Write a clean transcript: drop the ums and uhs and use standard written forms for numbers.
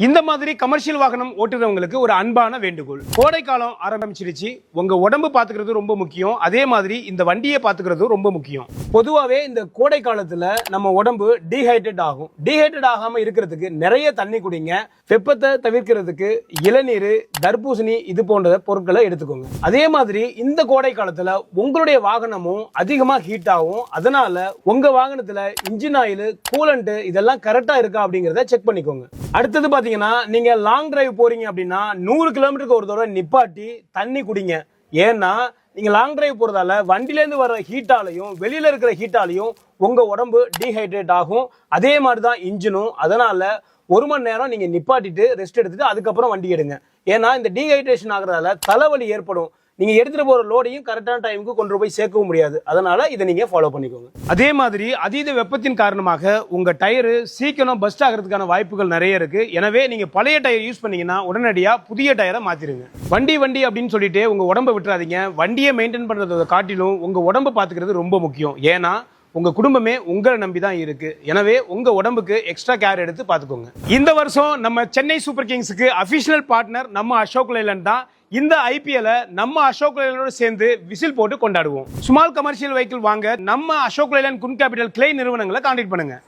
இந்த மாதிரி கமர்ஷியல் வாகனம் ஓட்டுறவங்களுக்கு ஒரு அன்பான வேண்டுகோள். கோடை காலம் ஆரம்பிச்சிருச்சு. உங்க உடம்பு பாத்துக்கிறது ரொம்ப முக்கியம். அதே மாதிரி இந்த வண்டியை பாத்துக்கிறது ரொம்ப முக்கியம். பொதுவாவே இந்த கோடை காலத்துல நம்ம உடம்பு டீஹைட்ரேட் ஆகும். டீஹைட்ரேட் ஆகாம இருக்கிறதுக்கு நிறைய தண்ணி குடிங்க. வெப்பத்தை தவிர்க்கிறதுக்கு இளநீர், தர்பூசணி இது போன்ற பொருட்களை எடுத்துக்கோங்க. அதே மாதிரி இந்த கோடை காலத்துல உங்களுடைய வாகனமும் அதிகமா ஹீட் ஆகும். அதனால உங்க வாகனத்துல இன்ஜின் ஆயில், கூலண்ட் இதெல்லாம் கரெக்டா இருக்கா அப்படிங்கறத செக் பண்ணிக்கோங்க. அடுத்தது பாத்தீங்கன்னா, நீங்க லாங் டிரைவ் போறீங்க அப்படின்னா 100 கிலோமீட்டருக்கு ஒரு தடவை நிப்பாட்டி தண்ணி குடிங்க. ஏன்னா நீங்க லாங் டிரைவ் போறதால வண்டில இருந்து வர ஹீட்டாலையும் வெளியில இருக்கிற ஹீட்டாலையும் உங்க உடம்பு டீஹைட்ரேட் ஆகும். அதே மாதிரிதான் இன்ஜினும். அதனால 1 மணி நேரம் நீங்க நிப்பாட்டிட்டு ரெஸ்ட் எடுத்துட்டு அதுக்கப்புறம் வண்டி எடுங்க. ஏன்னா இந்த டீஹைட்ரேஷன் ஆகுறதால தலைவலி ஏற்படும். நீங்க எடுத்துட்டு போற லோடையும் கரெக்டான டைமுக்கு கொண்டு போய் சேர்க்கவும் முடியாது. அதனால இதை நீங்க ஃபாலோ பண்ணிக்கோங்க. அதே மாதிரி அதீத வெப்பத்தின் காரணமாக உங்க டயர் சீக்கிரம் பஸ்ட் ஆகிறதுக்கான வாய்ப்புகள் நிறைய இருக்கு. எனவே நீங்க பழைய டயர் யூஸ் பண்ணீங்கன்னா உடனடியா புதிய டயரை மாத்திருங்க. வண்டி அப்படின்னு சொல்லிட்டு உங்க உடம்பை விட்டுறாதீங்க. வண்டியை மெயின்டைன் பண்றதை காட்டிலும் உங்க உடம்பை பாத்துக்கிறது ரொம்ப முக்கியம். ஏன்னா உங்க குடும்பமே உங்களை நம்பிதான் இருக்கு. எனவே உங்க உடம்புக்கு எக்ஸ்ட்ரா கேர் எடுத்து பாத்துக்கோங்க. இந்த வருஷம் நம்ம சென்னை சூப்பர் கிங்ஸ்க்கு அபிஷியல் பார்ட்னர் நம்ம அசோக் லேலண்ட் தான். இந்த ஐபிஎல் நம்ம அசோக் லேலண்டோட சேர்ந்து விசில் போட்டு கொண்டாடுவோம். ஸ்மால் கமர்ஷியல் வெஹிக்கிள் வாங்க நம்ம அசோக் லேலண்ட் குன் கேபிட்டல் கிளை நிறுவனங்களை கான்டாக்ட் பண்ணுங்க.